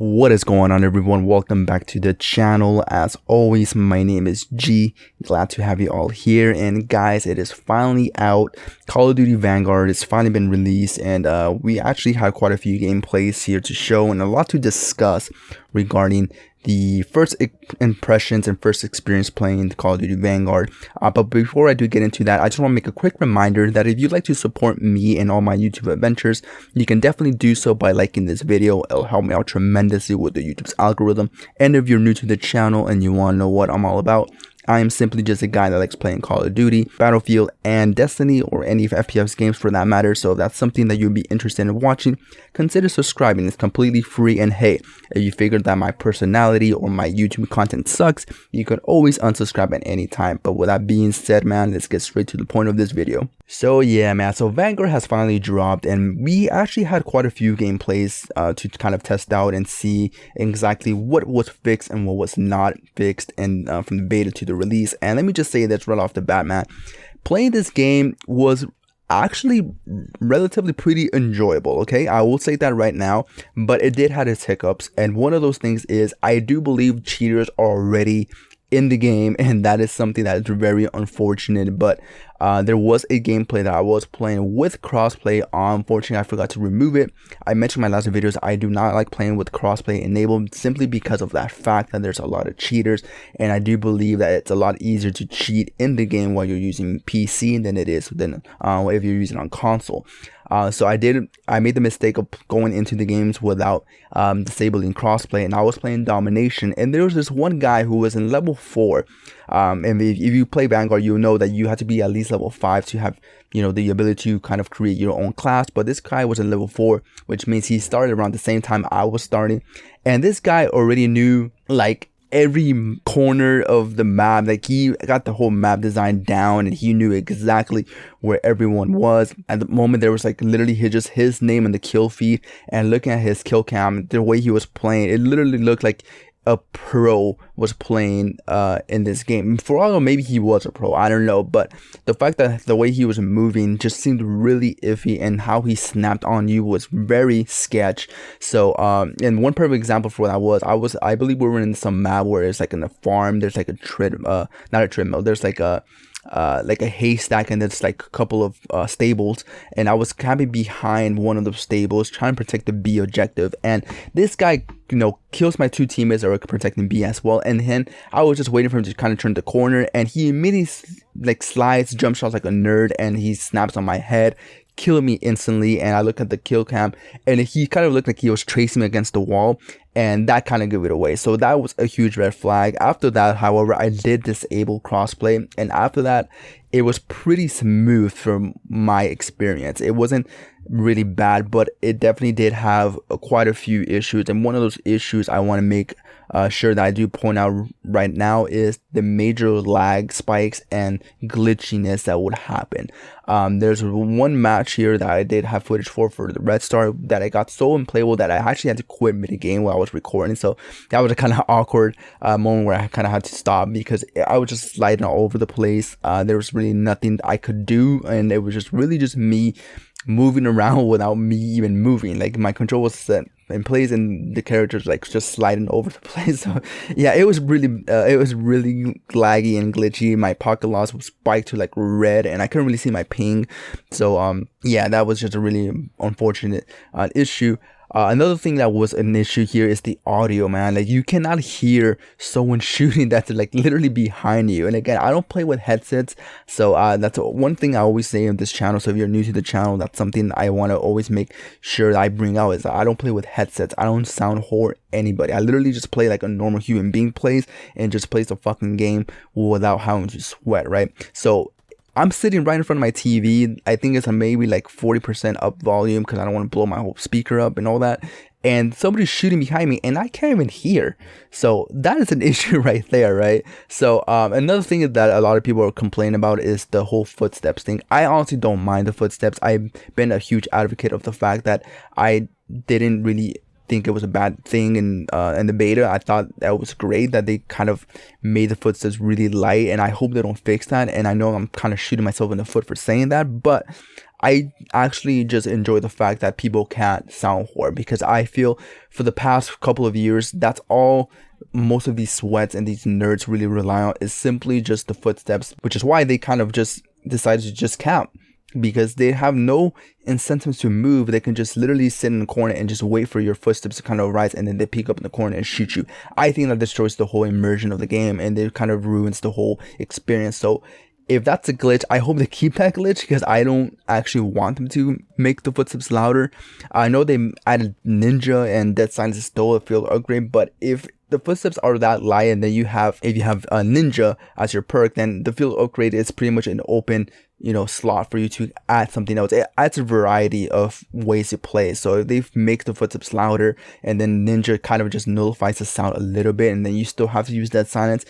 What is going on, everyone? Welcome back to the channel. As always, my name is G. Glad to have you all here. And guys, it is finally out. Call of Duty Vanguard has finally been released, and we actually have quite a few gameplays here to show and a lot to discuss regarding the first impressions and first experience playing Call of Duty Vanguard. But before I do get into that, I just want to make a quick reminder that if you'd like to support me and all my YouTube adventures, you can definitely do so by liking this video. It'll help me out tremendously with the YouTube's algorithm. And if you're new to the channel and you want to know what I'm all about, I am simply just a guy that likes playing Call of Duty, Battlefield, and Destiny, or any FPS games for that matter. So if that's something that you'd be interested in watching, consider subscribing. It's completely free. And hey, if you figured that my personality or my YouTube content sucks, you could always unsubscribe at any time. But with that being said, man, let's get straight to the point of this video. So yeah, man, so Vanguard has finally dropped, and we actually had quite a few gameplays to kind of test out and see exactly what was fixed and what was not fixed, and from the beta to the release. And let me just say this right off the bat, man, playing this game was actually relatively pretty enjoyable. Okay, I will say that right now, but it did have its hiccups, and one of those things is I do believe cheaters are already in the game, and that is something that is very unfortunate. But there was a gameplay that I was playing with crossplay. Unfortunately, I forgot to remove it. I mentioned in my last videos, I do not like playing with crossplay enabled simply because of that fact that there's a lot of cheaters, and I do believe that it's a lot easier to cheat in the game while you're using PC than it is than if you're using on console. So I made the mistake of going into the games without disabling crossplay, and I was playing domination, and there was this one guy who was in level 4. And if you play Vanguard, you'll know that you have to be at least level 5 to have, you know, the ability to kind of create your own class. But this guy was in level 4, which means he started around the same time I was starting, and this guy already knew like every corner of the map. Like, he got the whole map design down, and he knew exactly where everyone was. At the moment, there was like literally just his name in the kill feed, and looking at his kill cam, the way he was playing, it literally looked like a pro was playing in this game. For all I know, maybe he was a pro, I don't know, but the fact that the way he was moving just seemed really iffy, and how he snapped on you was very sketch. So and one perfect example for that I believe we were in some map where it's like in a farm, there's like a not a treadmill, there's like a haystack, and there's like a couple of stables, and I was camping behind one of the stables trying to protect the B objective, and this guy, you know, kills my two teammates that were protecting B as well. And then I was just waiting for him to kind of turn the corner, and he immediately like slides, jump shots like a nerd, and he snaps on my head, killed me instantly. And I look at the kill cam, and he kind of looked like he was tracing me against the wall, and that kind of gave it away. So that was a huge red flag. After that, however, I did disable crossplay, and after that it was pretty smooth from my experience. It wasn't really bad, but it definitely did have quite a few issues, and one of those issues I want to make sure that I do point out right now is the major lag spikes and glitchiness that would happen. There's one match here that I did have footage for the Red Star that I got so unplayable that I actually had to quit mid-game while I was recording. So that was a kind of awkward moment where I kind of had to stop because I was just sliding all over the place. There was really nothing I could do, and it was just really just me moving around without me even moving. Like, my control was set in place, and the characters like just sliding over the place. So yeah, it was really laggy and glitchy. My pocket loss was spiked to like red, and I couldn't really see my ping. So yeah, that was just a really unfortunate issue. Another thing that was an issue here is the audio, man. Like, you cannot hear someone shooting that's like literally behind you. And again, I don't play with headsets, so that's one thing I always say on this channel. So if you're new to the channel, that's something I want to always make sure that I bring out, is that I don't play with headsets. I don't sound whore anybody. I literally just play like a normal human being plays, and just plays the fucking game without having to sweat, right? So I'm sitting right in front of my TV. I think it's maybe like 40% up volume because I don't want to blow my whole speaker up and all that. And somebody's shooting behind me, and I can't even hear. So that is an issue right there, right? So another thing that a lot of people are complaining about is the whole footsteps thing. I honestly don't mind the footsteps. I've been a huge advocate of the fact that I didn't really think it was a bad thing in the beta. I thought that was great that they kind of made the footsteps really light, and I hope they don't fix that. And I know I'm kind of shooting myself in the foot for saying that, but I actually just enjoy the fact that people can't sound whore, because I feel for the past couple of years, that's all most of these sweats and these nerds really rely on, is simply just the footsteps, which is why they kind of just decided to just camp, because they have no incentives to move. They can just literally sit in the corner and just wait for your footsteps to kind of rise, and then they peek up in the corner and shoot you. I think that destroys the whole immersion of the game, and it kind of ruins the whole experience. So if that's a glitch, I hope they keep that glitch, because I don't actually want them to make the footsteps louder. I know they added Ninja and Dead Silence is still a field upgrade, but if the footsteps are that light, and then if you have a Ninja as your perk, then the field upgrade is pretty much an open, slot for you to add something else. It adds a variety of ways to play. So if they make the footsteps louder, and then Ninja kind of just nullifies the sound a little bit, and then you still have to use Dead Silence,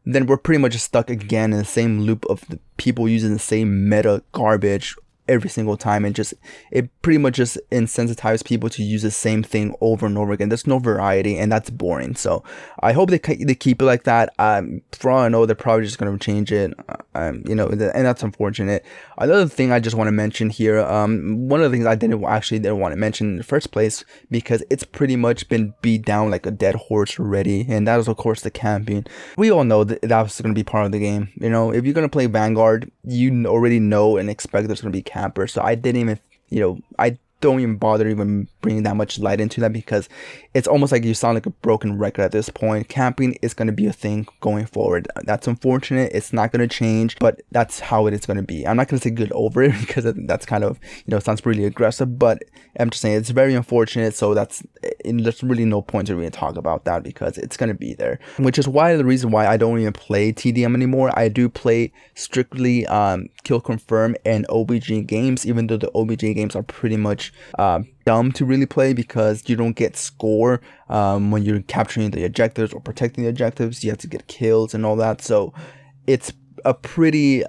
then we're pretty much stuck again in the same loop of the people using the same meta garbage every single time, and it pretty much just insensitizes people to use the same thing over and over again. There's no variety, and that's boring. So I hope they keep it like that. For all I know, they're probably just going to change it, and that's unfortunate. Another thing I just want to mention here, one of the things I didn't want to mention in the first place, because it's pretty much been beat down like a dead horse already, and that is of course the camping. We all know that was going to be part of the game. If you're going to play Vanguard, you already know and expect there's going to be camper. So I didn't even, I don't even bother even bringing that much light into that, because it's almost like you sound like a broken record at this point. Camping is going to be a thing going forward. That's unfortunate. It's not going to change, but that's how it is going to be. I'm not going to say get over it, because that's kind of, sounds really aggressive, but I'm just saying it's very unfortunate. So there's really no point to really talk about that, because it's going to be there, which is the reason why I don't even play TDM anymore. I do play strictly kill confirm and OBG games, even though the OBG games are pretty much dumb to really play, because you don't get score when you're capturing the objectives or protecting the objectives. You have to get kills and all that. So it's a pretty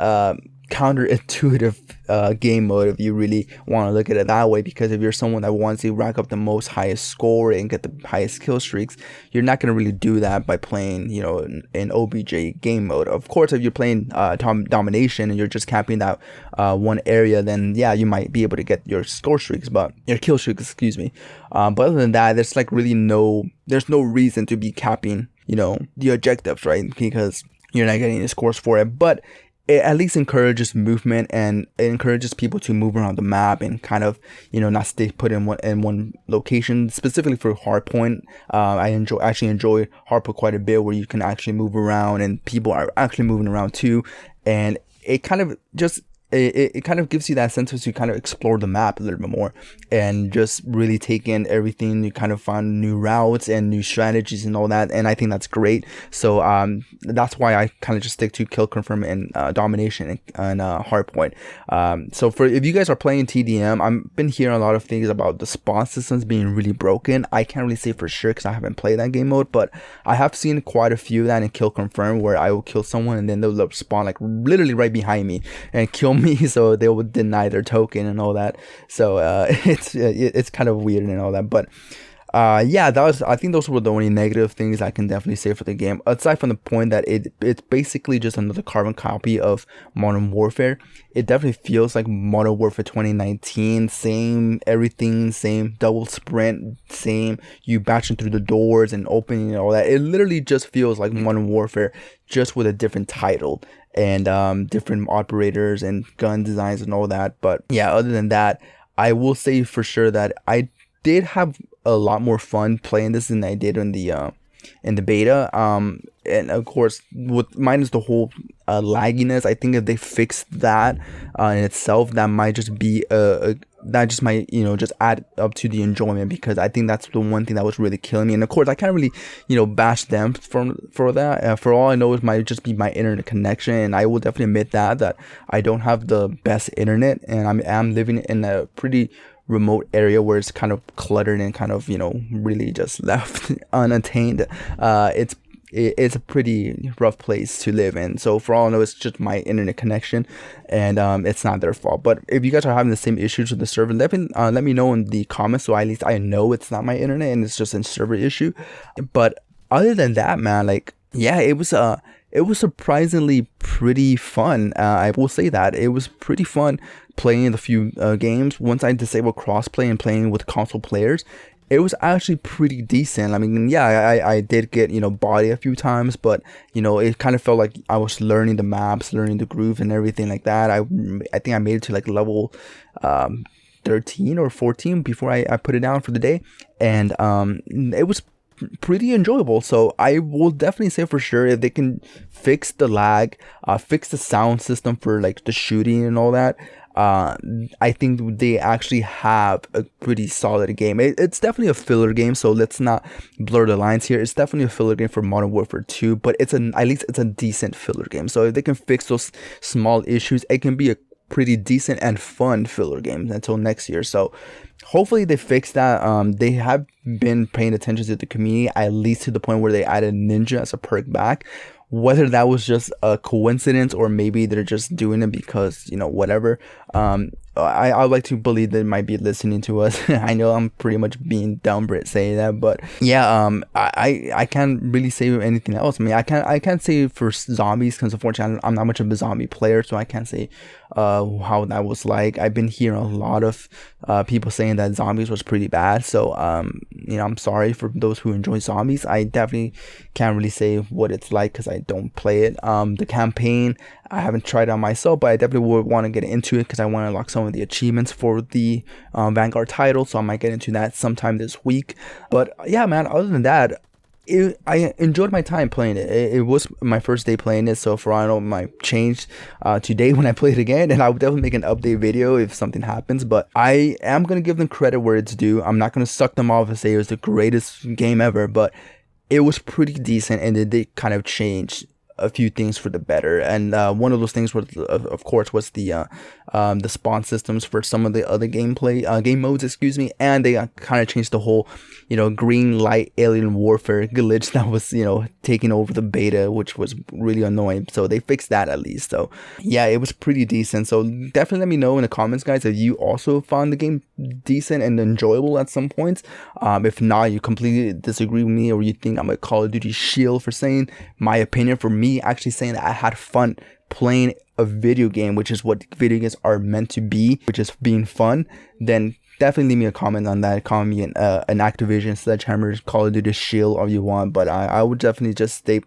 counterintuitive game mode, if you really want to look at it that way, because if you're someone that wants to rack up the highest score and get the highest kill streaks, you're not going to really do that by playing in OBJ game mode. Of course, if you're playing domination and you're just capping that one area, then yeah, you might be able to get your score streaks, but your kill streaks, excuse me. But other than that, there's no reason to be capping the objectives, right? Because you're not getting any scores for it. But it at least encourages movement, and it encourages people to move around the map and kind of not stay put in one location. Specifically for hardpoint, I actually enjoy hardpoint quite a bit, where you can actually move around and people are actually moving around too, and it kind of just it kind of gives you that sense to kind of explore the map a little bit more and just really take in everything. You kind of find new routes and new strategies and all that, and I think that's great. So that's why I kind of just stick to kill confirm and domination and hardpoint. So if you guys are playing TDM, I've been hearing a lot of things about the spawn systems being really broken. I can't really say for sure because I haven't played that game mode, but I have seen quite a few of that in kill confirm, where I will kill someone and then they'll spawn like literally right behind me and kill me, so they will deny their token and all that. So it's kind of weird and all that, but yeah, I think those were the only negative things I can definitely say for the game, aside from the point that it's basically just another carbon copy of Modern Warfare. It definitely feels like Modern Warfare 2019, same everything, same double sprint, same you bashing through the doors and opening and all that. It literally just feels like Modern Warfare, just with a different title and different operators and gun designs and all that. But yeah, other than that, I will say for sure that I did have a lot more fun playing this than I did in the beta. And of course, with minus the whole lagginess, I think if they fix that in itself, that might just be that just might just add up to the enjoyment, because I think that's the one thing that was really killing me. And of course, I can't really bash them for that. For all I know, it might just be my internet connection, and I will definitely admit that I don't have the best internet, and I'm living in a pretty remote area where it's kind of cluttered and kind of really just left unattained. It's a pretty rough place to live in. So for all I know, it's just my internet connection, and it's not their fault. But if you guys are having the same issues with the server, let me know in the comments, so at least I know it's not my internet and it's just a server issue. But other than that, man, like, yeah, it was it was surprisingly pretty fun. I will say that it was pretty fun playing the few games. Once I disabled crossplay and playing with console players, it was actually pretty decent. I mean, yeah, I did get, body a few times, but, it kind of felt like I was learning the maps, learning the groove and everything like that. I think I made it to like level 13 or 14 before I put it down for the day. And it was pretty enjoyable. So I will definitely say for sure, if they can fix the lag, fix the sound system for like the shooting and all that, I think they actually have a pretty solid game. It's definitely a filler game, so let's not blur the lines here. It's definitely a filler game for Modern Warfare 2, but at least it's a decent filler game. So if they can fix those small issues, it can be a pretty decent and fun filler game until next year. So hopefully they fix that. They have been paying attention to the community, at least to the point where they added Ninja as a perk back. Whether that was just a coincidence or maybe they're just doing it because, whatever. I would like to believe they might be listening to us. I know I'm pretty much being dumb Brit saying that, but yeah, I can't really say anything else. I mean, I can't say for zombies because unfortunately I'm not much of a zombie player, so I can't say how that was like. I've been hearing a lot of people saying that zombies was pretty bad, so I'm sorry for those who enjoy zombies. I definitely can't really say what it's like because I don't play it. The campaign, I haven't tried it on myself, but I definitely would want to get into it because I want to unlock some of the achievements for the Vanguard title, so I might get into that sometime this week. But yeah, man, other than that, I enjoyed my time playing it. It was my first day playing it, so for all I know, it might change today when I play it again, and I will definitely make an update video if something happens. But I am going to give them credit where it's due. I'm not going to suck them off and say it was the greatest game ever, but it was pretty decent, and it did kind of change a few things for the better. And one of those things was, of course, was the spawn systems for some of the other game modes, and they kind of changed the whole green light alien warfare glitch that was taking over the beta, which was really annoying. So they fixed that at least. So yeah, it was pretty decent. So definitely let me know in the comments, guys, if you also found the game decent and enjoyable at some points. If not, you completely disagree with me, or you think I'm a Call of Duty shield for saying my opinion, for me actually saying that I had fun playing a video game, which is what video games are meant to be, which is being fun, then definitely leave me a comment on that. Comment me an Activision, Sledgehammer, Call of Duty shield, all you want, but I would definitely just stay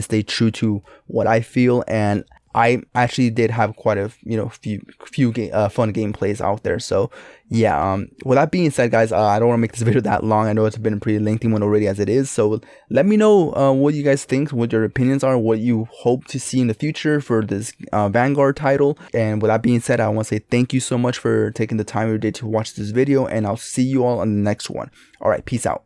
stay true to what I feel. And I actually did have quite a few fun gameplays out there. So yeah, with that being said, guys, I don't want to make this video that long. I know it's been a pretty lengthy one already as it is. So let me know what you guys think, what your opinions are, what you hope to see in the future for this Vanguard title. And with that being said, I want to say thank you so much for taking the time of your day to watch this video, and I'll see you all on the next one. All right, peace out.